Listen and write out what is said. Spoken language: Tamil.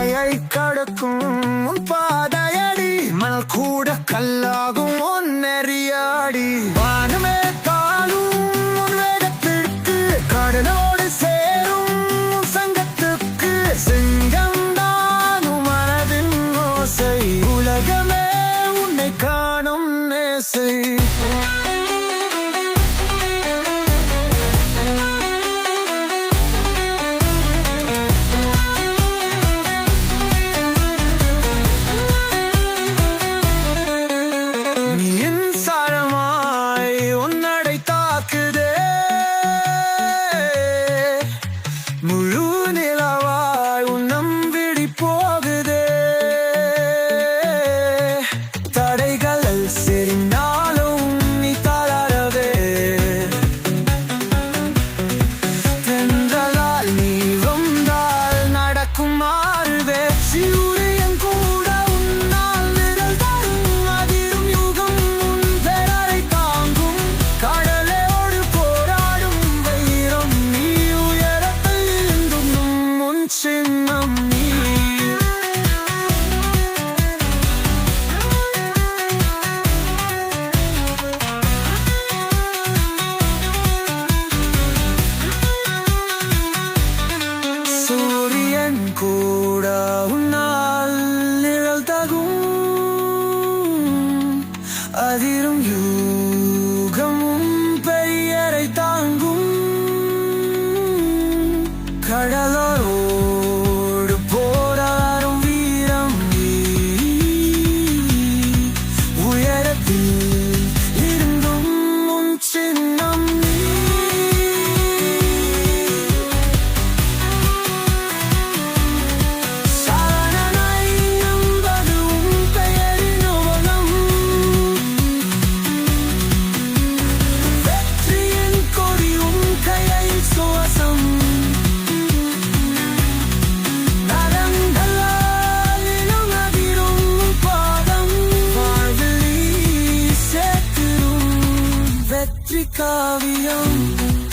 மலையை கடக்கும் பாதையடி மணல் கூட கல்லாகும் ஒன்னெறியாடி வானமே தாழும் வேகத்திற்கு கடலோடு சேரும் சங்கத்துக்கு சிங்கம் தானும் மனதின் ஓசை உலகமே உன்னை காணும் நேசை முழு நிலவாய் உன்னம் விடி போகுதே தடைகள் செறிந்தாலும் நீ தளரவே தென்றலால் நீ வந்தால் நடக்கும் மாறுவே சூரியன் கூட உன்னால் நிழல் தரும் அதிரும் யுகம் உன் பெயரை தாங்கும் கடலோடு போராடும் வைரம் நீ சின்னம் நீ சூரியன் கூட உன்னால் நிழல் தகும் அதிரும் யூகமும் பெயரை தாங்கும் கடலோடு காவியம்